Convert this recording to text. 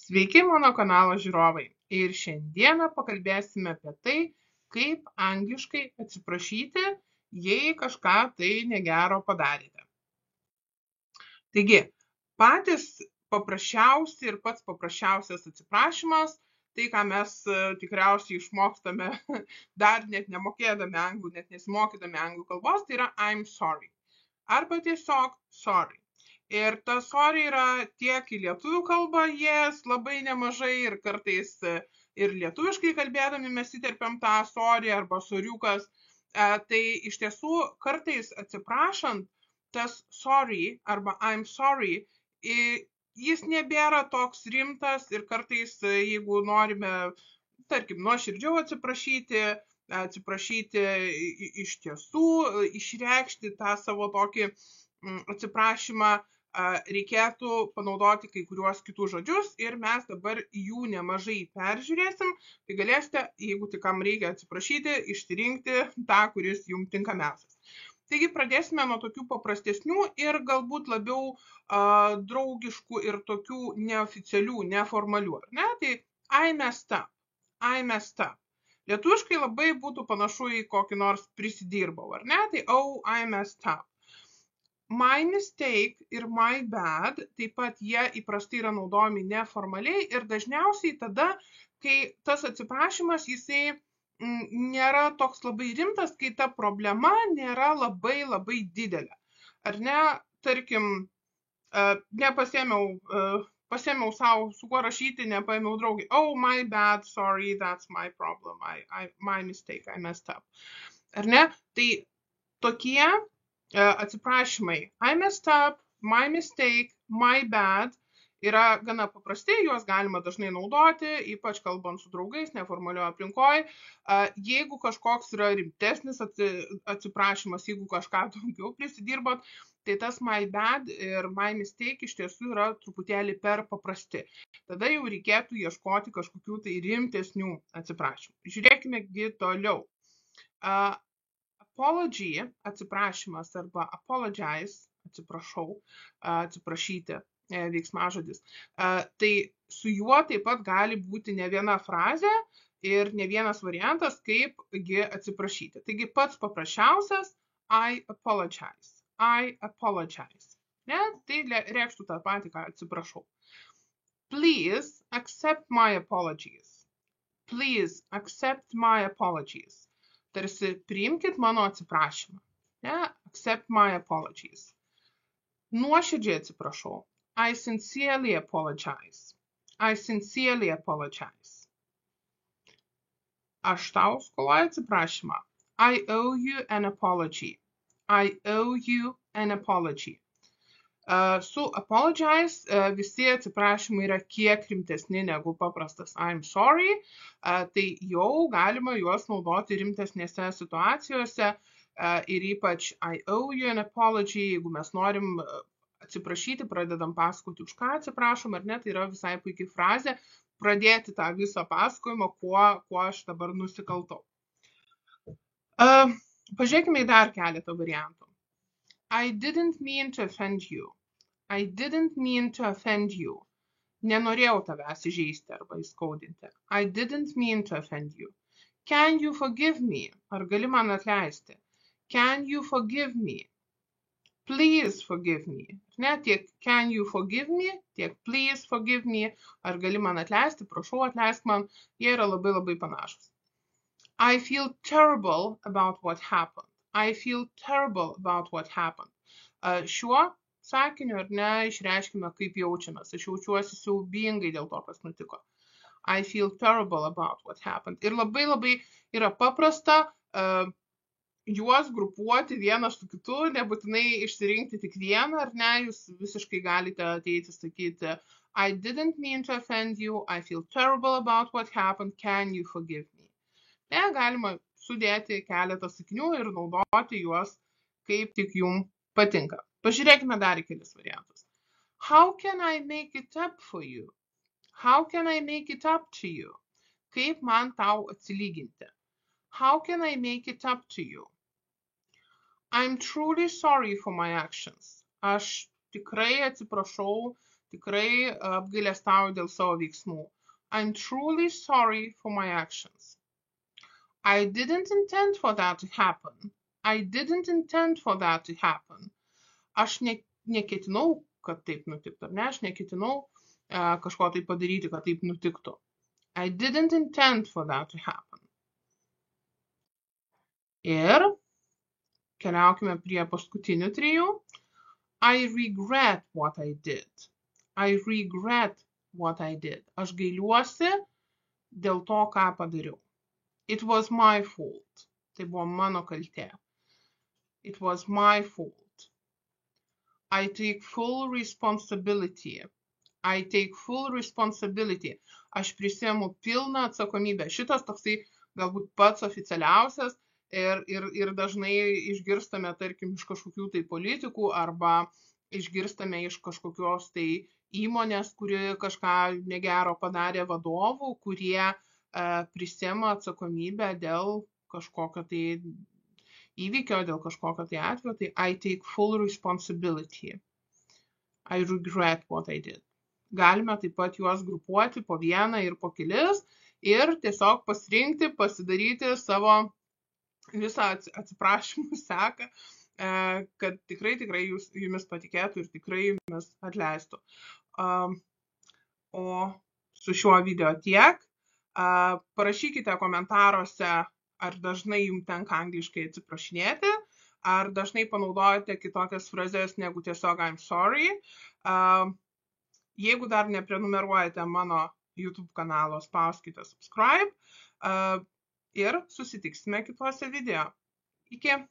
Sveiki mano kanalo žiūrovai ir šiandieną pakalbėsime apie tai, kaip angliškai atsiprašyti, jei kažką tai negero padarėte. Taigi, patys paprasčiausi ir pats paprasčiausias atsiprašymas, tai ką mes tikriausiai išmokstame dar net nemokėdami anglų, net nesimokydami anglų kalbos, tai yra I'm sorry. Arba tiesiog sorry. Ir ta sorry yra tiek į lietuvių kalbą jas labai nemažai ir kartais ir lietuviškai kalbėdami mes įterpiam tą sorry arba soriukas. Tai iš tiesų kartais atsiprašant tas sorry arba I'm sorry, jis nebėra toks rimtas ir kartais jeigu norime, tarkim, nuoširdžiau atsiprašyti iš tiesų, išreikšti tą savo tokį atsiprašymą, reikėtų panaudoti kai kuriuos kitus žodžius ir mes dabar jų nemažai peržiūrėsim, tai galėsite, jeigu tik kam reikia atsiprašyti, išsirinkti tą, kuris jums tinkamiausias. Taigi pradėsime nuo tokių paprastesnių ir galbūt labiau draugiškų ir tokių neoficialių, neformalių. Ne? Tai I messed up. I messed up. Lietuviškai labai būtų panašu į kokį nors prisidirbau, ar ne? Tai oh, I messed up. My mistake ir my bad, taip pat jie įprastai yra naudojami neformaliai ir dažniausiai tada, kai tas atsiprašymas jisai nėra toks labai rimtas, kai ta problema nėra labai didelė. Ar ne, tarkim, pasėmiau savo, su kuo rašyti, nepaėmiau draugį. Oh, my bad, sorry, that's my problem, my mistake, I messed up. Ar ne, tai tokie atsiprašymai I messed up, my mistake, my bad yra gana paprasti, juos galima dažnai naudoti, ypač kalbant su draugais, neformalioje aplinkoje. Jeigu kažkoks yra rimtesnis atsiprašymas, jeigu kažką daugiau prisidirbot, tai tas my bad ir my mistake iš tiesų yra truputėlį per paprasti. Tada jau reikėtų ieškoti kažkokių tai rimtesnių atsiprašymų. Žiūrėkime toliau. Apology, atsiprašymas arba apologize, atsiprašau, atsiprašyti, veiksmažodis. Tai su juo taip pat gali būti ne viena frazė ir ne vienas variantas, kaipgi atsiprašyti. Taigi pats paprasčiausias I apologize. I apologize. Ne? Tai reikštų tą patį, ką atsiprašau. Please accept my apologies. Please accept my apologies. Tarsi priimkit mano atsiprašymą. Ne? Accept my apologies. Nuoširdžiai atsiprašau. I sincerely apologize. I sincerely apologize. Aš tau skoloju atsiprašymą. I owe you an apology. I owe you an apology. Su apologize visi atsiprašymai yra kiek rimtesni negu paprastas I'm sorry, tai jau galima juos naudoti rimtesnėse situacijose ir ypač I owe you an apology, jeigu mes norim atsiprašyti, pradedam pasakoti, už ką atsiprašom, ar ne, tai yra visai puikiai frazė pradėti tą visą pasakojimą, kuo aš dabar nusikaltau. Pažiūrėkime į dar keletą variantų. I didn't mean to offend you. I didn't mean to offend you. Nenorėjau tavęs įžeisti arba įskaudinti. I didn't mean to offend you. Can you forgive me? Ar gali man atleisti? Can you forgive me? Please forgive me. Ne, tiek can you forgive me, tiek please forgive me. Ar gali man atleisti? Prašau atleisk man. Jie yra labai panašus. I feel terrible about what happened. I feel terrible about what happened. Šiuo sakiniu ar ne išreiškime, kaip jaučiamės. Aš jaučiuosi siaubingai dėl to, kas nutiko. I feel terrible about what happened. Ir labai yra paprasta juos grupuoti vieną su kitu, nebūtinai išsirinkti tik vieną, ar ne, jūs visiškai galite ateiti sakyti I didn't mean to offend you, I feel terrible about what happened, can you forgive me? Ne, galima sudėti keletą sakinių ir naudoti juos, kaip tik jums patinka. Pažiūrėkime dar į kelis variantus. How can I make it up for you? How can I make it up to you? Kaip man tau atsilyginti? How can I make it up to you? I'm truly sorry for my actions. Aš tikrai atsiprašau Tikrai apgailestauju dėl savo veiksmų. I'm truly sorry for my actions. I didn't intend for that to happen. I didn't intend for that to happen. Aš neketinau, kad taip nutiktų, ar ne? Aš neketinau kažko tai padaryti, kad taip nutiktų. I didn't intend for that to happen. Ir keliaukime prie paskutinių 3. I regret what I did. I regret what I did. Aš gailiuosi dėl to, ką padariau. It was my fault. Tai buvo mano kaltė. It was my fault. I take full responsibility. I take full responsibility. Aš prisiemu pilną atsakomybę. Šitas toksai galbūt pats oficialiausias ir dažnai išgirstame, tarkim, iš kažkokių tai politikų arba išgirstame iš kažkokios tai įmonės, kuri kažką negero padarė, vadovų, kurie prisiema atsakomybę dėl kažkokio tai įvykio, dėl kažkokio tai atvejo. Tai I take full responsibility. I regret what I did. Galime taip pat juos grupuoti po vieną ir po kelis ir tiesiog pasirinkti, pasidaryti savo visą atsiprašymų seką, kad tikrai jumis patikėtų ir tikrai jumis atleistų. O su šiuo video tiek. Parašykite komentaruose, ar dažnai jums tenka angliškai atsiprašinėti, ar dažnai panaudojate kitokias frazes negu tiesiog I'm sorry. Jeigu dar neprenumeruojate mano YouTube kanalo, spauskite subscribe ir susitiksime kituose video. Iki!